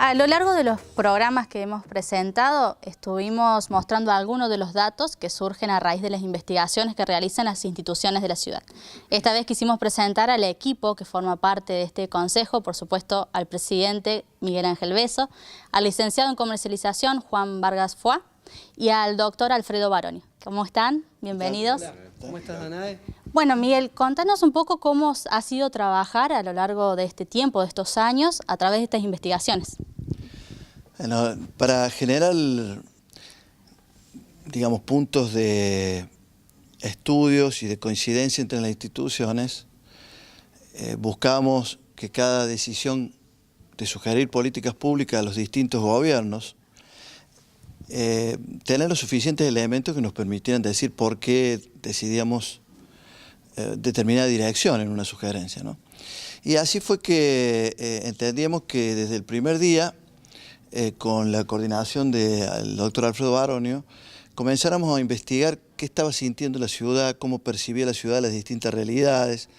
A lo largo de los programas que hemos presentado, estuvimos mostrando algunos de los datos que surgen a raíz de las investigaciones que realizan las instituciones de la ciudad. Esta vez quisimos presentar al equipo que forma parte de este consejo, por supuesto al presidente Miguel Ángel Besso, al licenciado en comercialización Juan Vargas Foix y al doctor Alfredo Baroni. ¿Cómo están? Bienvenidos. Hola. ¿Cómo estás, Danae? Bueno, Miguel, contanos un poco cómo ha sido trabajar a lo largo de este tiempo, de estos años, a través de estas investigaciones. Bueno, para generar, digamos, puntos de estudios y de coincidencia entre las instituciones, buscamos que cada decisión de sugerir políticas públicas a los distintos gobiernos tener los suficientes elementos que nos permitieran decir por qué decidíamos determinada dirección en una sugerencia, ¿no? Y así fue que entendíamos que desde el primer día, con la coordinación del doctor Alfredo Baroni, comenzáramos a investigar qué estaba sintiendo la ciudad, cómo percibía la ciudad las distintas realidades,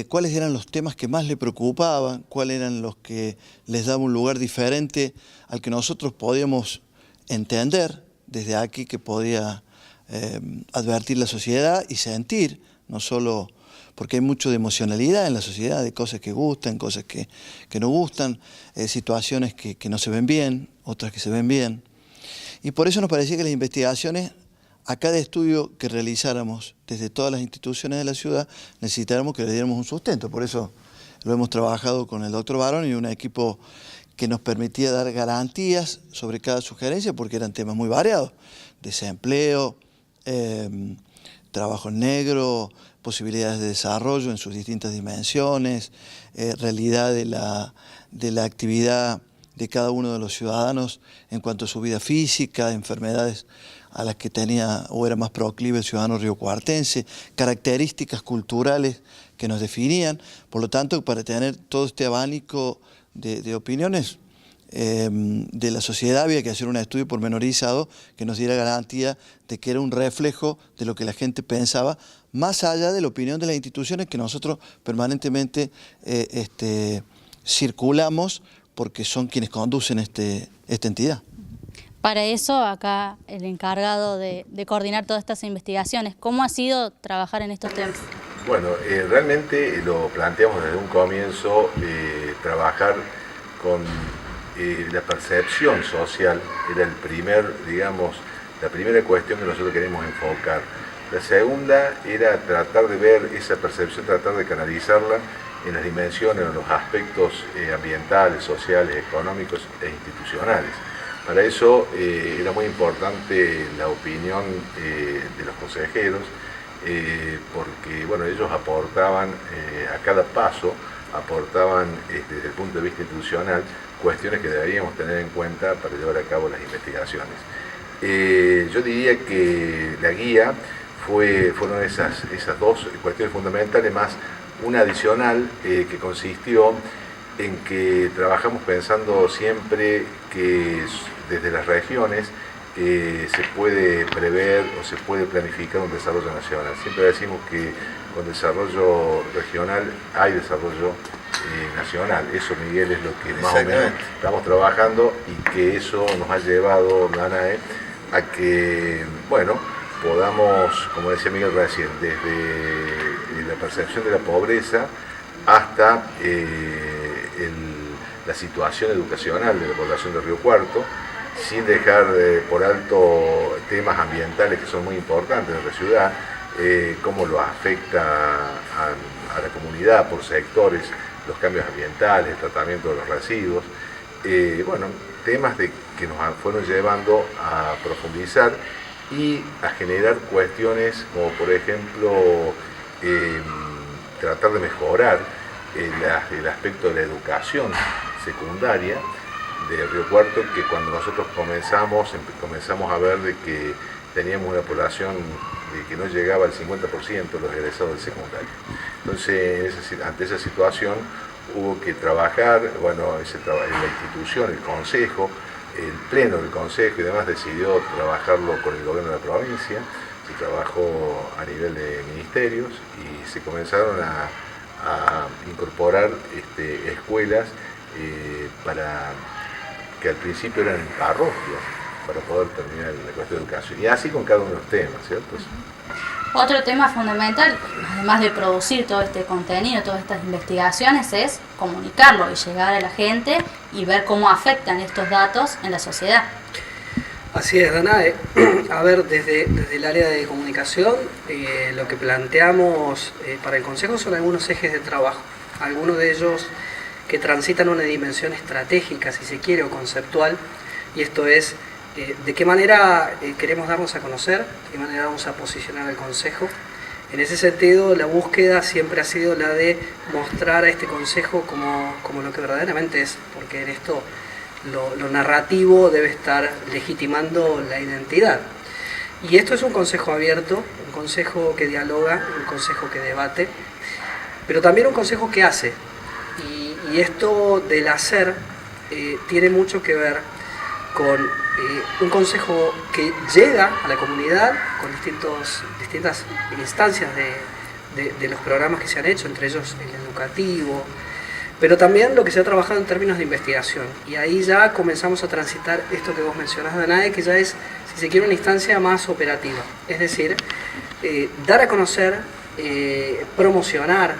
cuáles eran los temas que más le preocupaban, cuáles eran los que les daban un lugar diferente al que nosotros podíamos entender desde aquí, que podía advertir la sociedad y sentir, no solo porque hay mucho de emocionalidad en la sociedad, de cosas que gustan, cosas que no gustan, situaciones que no se ven bien, otras que se ven bien. Y por eso nos parecía que las investigaciones, a cada estudio que realizáramos desde todas las instituciones de la ciudad, necesitáramos que le diéramos un sustento. Por eso lo hemos trabajado con el doctor Baroni y un equipo que nos permitía dar garantías sobre cada sugerencia, porque eran temas muy variados: desempleo, trabajo en negro, posibilidades de desarrollo en sus distintas dimensiones, realidad de la actividad de cada uno de los ciudadanos en cuanto a su vida física, enfermedades a las que tenía o era más proclive el ciudadano riocuartense, características culturales que nos definían. Por lo tanto, para tener todo este abanico de opiniones de la sociedad, había que hacer un estudio pormenorizado que nos diera garantía de que era un reflejo de lo que la gente pensaba, más allá de la opinión de las instituciones que nosotros permanentemente circulamos, porque son quienes conducen esta entidad. Para eso, acá el encargado de coordinar todas estas investigaciones, ¿cómo ha sido trabajar en estos temas? Bueno, realmente lo planteamos desde un comienzo, trabajar con la percepción social. Era la primera cuestión que nosotros queremos enfocar. La segunda era tratar de ver esa percepción, tratar de canalizarla en las dimensiones, en los aspectos ambientales, sociales, económicos e institucionales. Para eso era muy importante la opinión de los consejeros, porque bueno, ellos aportaban a cada paso, aportaban desde el punto de vista institucional cuestiones que deberíamos tener en cuenta para llevar a cabo las investigaciones. Yo diría que la guía fueron esas dos cuestiones fundamentales, más una adicional que consistió en que trabajamos pensando siempre que desde las regiones se puede prever o se puede planificar un desarrollo nacional. Siempre decimos que con desarrollo regional hay desarrollo nacional. Eso, Miguel, es lo que más o menos estamos trabajando, y que eso nos ha llevado, Danae, a que, bueno, podamos, como decía Miguel recién, desde la percepción de la pobreza hasta la situación educacional de la población de Río Cuarto, sin dejar por alto temas ambientales que son muy importantes en la ciudad, cómo lo afecta a la comunidad por sectores, los cambios ambientales, el tratamiento de los residuos, bueno, temas que nos fueron llevando a profundizar y a generar cuestiones como, por ejemplo, tratar de mejorar el aspecto de la educación secundaria de Río Cuarto, que cuando nosotros comenzamos a ver de que teníamos una población de que no llegaba al 50% de los egresados del secundario. Entonces, ante esa situación hubo que trabajar, bueno, la institución, el consejo, el pleno del consejo y demás decidió trabajarlo con el gobierno de la provincia. Se trabajó a nivel de ministerios y se comenzaron a incorporar escuelas para que al principio eran en parroquia, para poder terminar la cuestión de educación. Y así con cada uno de los temas, ¿cierto? Otro tema fundamental, además de producir todo este contenido, todas estas investigaciones, es comunicarlo y llegar a la gente y ver cómo afectan estos datos en la sociedad. Así es, Danae. A ver, desde el área de comunicación, lo que planteamos para el Consejo son algunos ejes de trabajo. Algunos de ellos que transitan una dimensión estratégica, si se quiere, o conceptual, y esto es de qué manera queremos darnos a conocer, de qué manera vamos a posicionar al Consejo. En ese sentido, la búsqueda siempre ha sido la de mostrar a este Consejo como lo que verdaderamente es, porque en esto lo narrativo debe estar legitimando la identidad. Y esto es un Consejo abierto, un Consejo que dialoga, un Consejo que debate, pero también un Consejo que hace. Y esto del hacer tiene mucho que ver con un consejo que llega a la comunidad con distintas instancias de los programas que se han hecho, entre ellos el educativo, pero también lo que se ha trabajado en términos de investigación. Y ahí ya comenzamos a transitar esto que vos mencionás, Danae, que ya es, si se quiere, una instancia más operativa. Es decir, dar a conocer, promocionar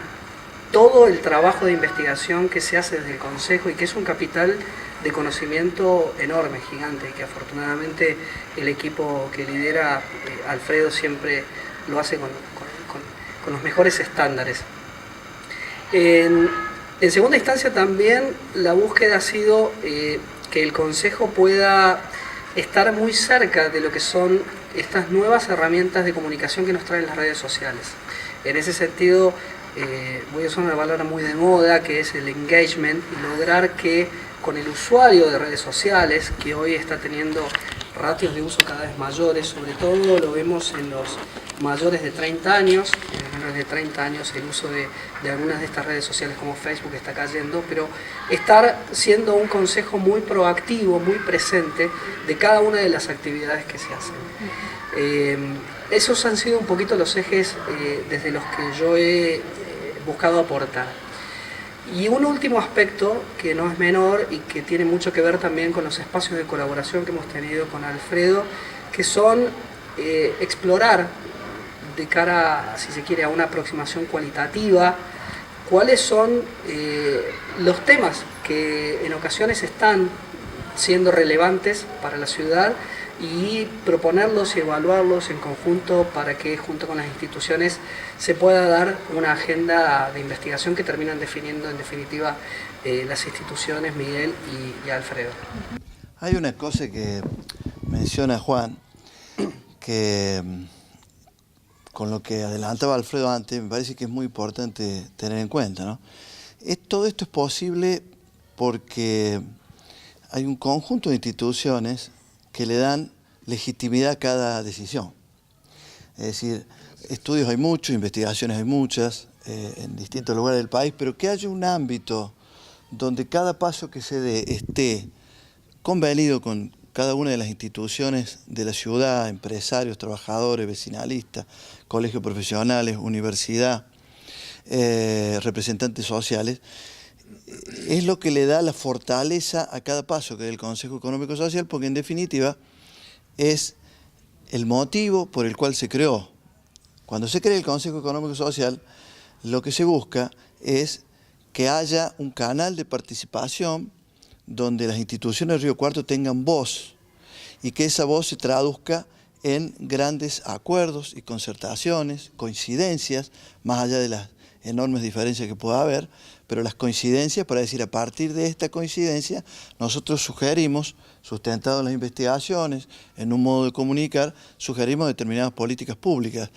todo el trabajo de investigación que se hace desde el Consejo y que es un capital de conocimiento enorme, gigante, y que afortunadamente el equipo que lidera Alfredo siempre lo hace con los mejores estándares. En segunda instancia también la búsqueda ha sido que el Consejo pueda estar muy cerca de lo que son estas nuevas herramientas de comunicación que nos traen las redes sociales. En ese sentido, voy a usar una palabra muy de moda, que es el engagement, y lograr que con el usuario de redes sociales, que hoy está teniendo ratios de uso cada vez mayores, sobre todo lo vemos en los mayores de 30 años, en los menores de 30 años el uso de algunas de estas redes sociales como Facebook está cayendo, pero estar siendo un consejo muy proactivo, muy presente de cada una de las actividades que se hacen. Esos han sido un poquito los ejes desde los que yo he buscado aportar. Y un último aspecto que no es menor y que tiene mucho que ver también con los espacios de colaboración que hemos tenido con Alfredo, que son explorar de cara, si se quiere, a una aproximación cualitativa, cuáles son los temas que en ocasiones están siendo relevantes para la ciudad y proponerlos y evaluarlos en conjunto para que junto con las instituciones se pueda dar una agenda de investigación que terminan definiendo en definitiva las instituciones, Miguel y Alfredo. Hay una cosa que menciona Juan, que con lo que adelantaba Alfredo antes, me parece que es muy importante tener en cuenta, ¿no? Todo esto es posible porque hay un conjunto de instituciones que le dan legitimidad a cada decisión. Es decir, estudios hay muchos, investigaciones hay muchas, en distintos lugares del país, pero que haya un ámbito donde cada paso que se dé esté convenido con cada una de las instituciones de la ciudad, empresarios, trabajadores, vecinalistas, colegios profesionales, universidad, representantes sociales, es lo que le da la fortaleza a cada paso que es el Consejo Económico Social, porque en definitiva es el motivo por el cual se creó. Cuando se crea el Consejo Económico Social, lo que se busca es que haya un canal de participación donde las instituciones de Río Cuarto tengan voz y que esa voz se traduzca en grandes acuerdos y concertaciones, coincidencias, más allá de las enormes diferencias que pueda haber, pero las coincidencias para decir, a partir de esta coincidencia, nosotros sugerimos, sustentado en las investigaciones, en un modo de comunicar, sugerimos determinadas políticas públicas.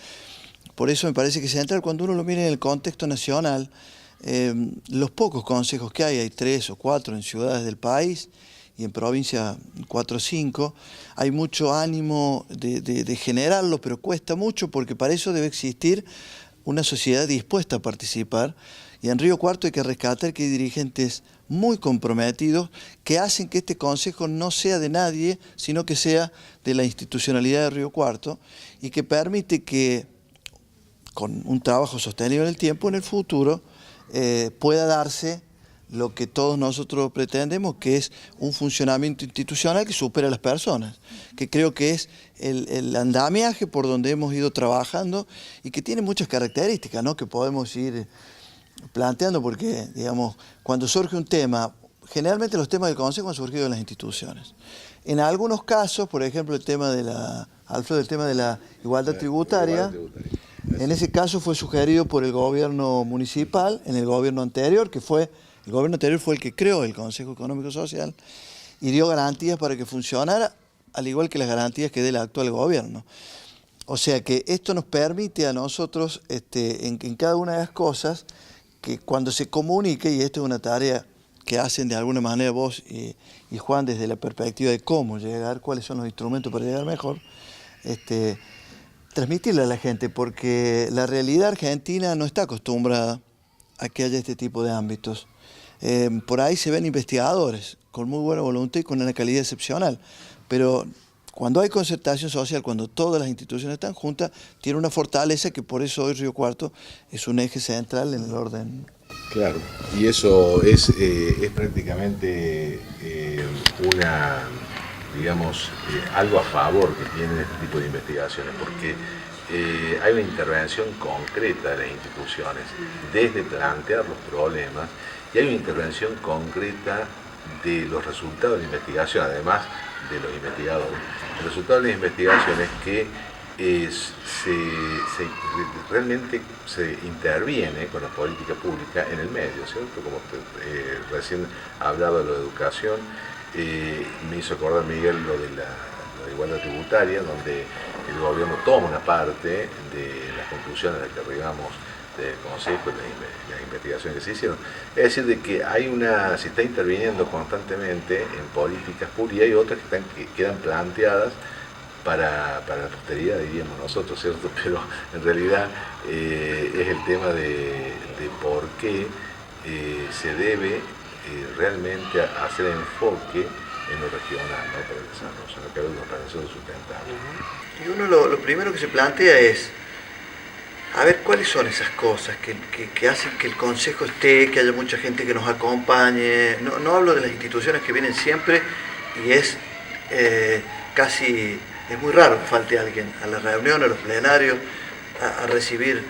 Por eso me parece que es central, cuando uno lo mira en el contexto nacional, los pocos consejos que hay 3 o 4 en ciudades del país, y en provincia 4 o 5, hay mucho ánimo de generarlo, pero cuesta mucho porque para eso debe existir una sociedad dispuesta a participar, y en Río Cuarto hay que rescatar que hay dirigentes muy comprometidos que hacen que este consejo no sea de nadie, sino que sea de la institucionalidad de Río Cuarto, y que permite que, con un trabajo sostenido en el tiempo, en el futuro, pueda darse lo que todos nosotros pretendemos, que es un funcionamiento institucional que supera a las personas, que creo que es el andamiaje por donde hemos ido trabajando y que tiene muchas características, ¿no?, que podemos ir planteando, porque, digamos, cuando surge un tema, generalmente los temas del Consejo han surgido en las instituciones. En algunos casos, por ejemplo, el tema de la igualdad tributaria, en ese caso fue sugerido por el gobierno municipal, en el gobierno anterior, el gobierno anterior fue el que creó el Consejo Económico Social y dio garantías para que funcionara, al igual que las garantías que dé el actual gobierno. O sea que esto nos permite a nosotros, en cada una de las cosas, que cuando se comunique, y esto es una tarea que hacen de alguna manera vos y Juan desde la perspectiva de cómo llegar, cuáles son los instrumentos para llegar mejor, transmitirle a la gente, porque la realidad argentina no está acostumbrada a que haya este tipo de ámbitos. Por ahí se ven investigadores con muy buena voluntad y con una calidad excepcional, pero cuando hay concertación social, cuando todas las instituciones están juntas, tiene una fortaleza que por eso hoy Río Cuarto es un eje central en el orden. Claro, y eso es prácticamente algo a favor que tienen este tipo de investigaciones, porque hay una intervención concreta de las instituciones desde plantear los problemas, y hay una intervención concreta de los resultados de la investigación, además de los investigadores. El resultado de las investigaciones es que realmente se interviene con la política pública en el medio, ¿cierto? Como recién hablaba de la educación, me hizo acordar, Miguel, lo de la igualdad tributaria, donde el gobierno toma una parte de las conclusiones a las que arribamos del Consejo y las investigaciones que se hicieron. Es decir, de que se está interviniendo constantemente en políticas públicas, y hay otras que quedan planteadas para la posteridad, diríamos nosotros, ¿cierto? Pero en realidad es el tema de por qué se debe realmente hacer enfoque en lo regional, ¿no?, para el desarrollo, en lo que es la organización sustentable. Y uno lo primero que se plantea es, a ver, ¿cuáles son esas cosas que hacen que el Consejo esté, que haya mucha gente que nos acompañe? No hablo de las instituciones que vienen siempre, y es muy raro que falte alguien a la reunión, a los plenarios, a recibir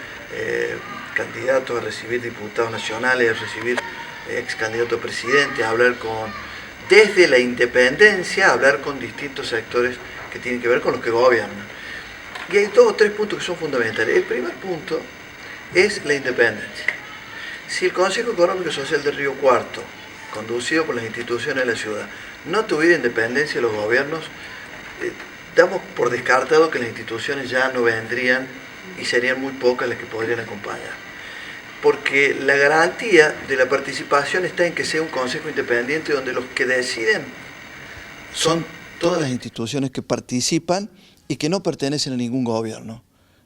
candidatos, a recibir diputados nacionales, a recibir ex candidatos a presidente, a hablar desde la independencia, a hablar con distintos sectores que tienen que ver con los que gobiernan. Y hay 2 o 3 puntos que son fundamentales. El primer punto es la independencia. Si el Consejo Económico y Social de Río Cuarto, conducido por las instituciones de la ciudad, no tuviera independencia de los gobiernos, damos por descartado que las instituciones ya no vendrían y serían muy pocas las que podrían acompañar. Porque la garantía de la participación está en que sea un consejo independiente donde los que deciden son todas las instituciones que participan y que no pertenecen a ningún gobierno,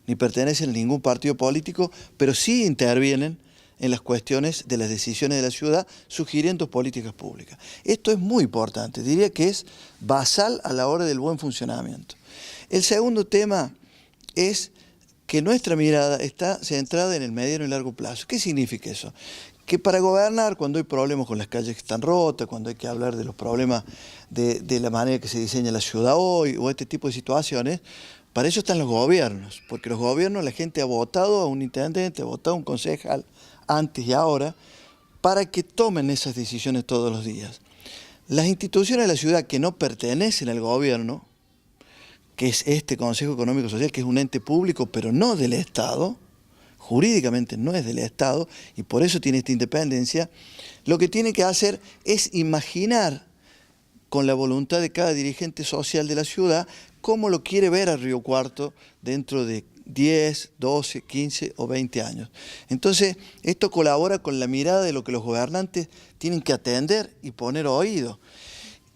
ni pertenecen a ningún partido político, pero sí intervienen en las cuestiones de las decisiones de la ciudad, sugiriendo políticas públicas. Esto es muy importante, diría que es basal a la hora del buen funcionamiento. El segundo tema es que nuestra mirada está centrada en el mediano y largo plazo. ¿Qué significa eso? Que para gobernar, cuando hay problemas con las calles que están rotas, cuando hay que hablar de los problemas de la manera que se diseña la ciudad hoy, o este tipo de situaciones, para eso están los gobiernos, porque los gobiernos, la gente ha votado a un intendente, ha votado a un concejal, antes y ahora, para que tomen esas decisiones todos los días. Las instituciones de la ciudad que no pertenecen al gobierno, que es este Consejo Económico Social, que es un ente público, pero no del Estado, jurídicamente no es del Estado, y por eso tiene esta independencia, lo que tiene que hacer es imaginar con la voluntad de cada dirigente social de la ciudad cómo lo quiere ver a Río Cuarto dentro de 10, 12, 15 o 20 años. Entonces, esto colabora con la mirada de lo que los gobernantes tienen que atender y poner oído.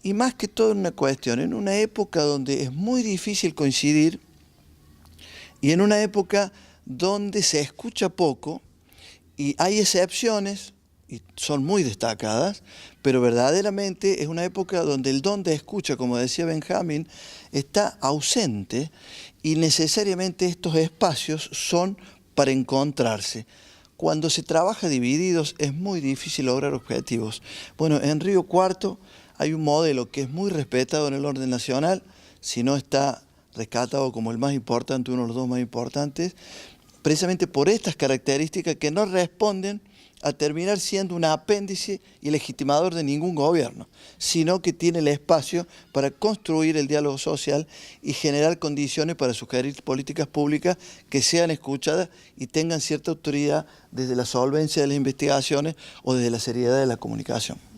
Y más que todo en una cuestión, en una época donde es muy difícil coincidir y en una época donde se escucha poco y hay excepciones, y son muy destacadas, pero verdaderamente es una época donde el don de escucha, como decía Benjamín, está ausente y necesariamente estos espacios son para encontrarse cuando se trabaja divididos es muy difícil lograr objetivos. Bueno, en Río Cuarto hay un modelo que es muy respetado en el orden nacional, si no está rescatado como el más importante, uno de los dos más importantes, precisamente por estas características que no responden a terminar siendo un apéndice y legitimador de ningún gobierno, sino que tiene el espacio para construir el diálogo social y generar condiciones para sugerir políticas públicas que sean escuchadas y tengan cierta autoridad desde la solvencia de las investigaciones o desde la seriedad de la comunicación.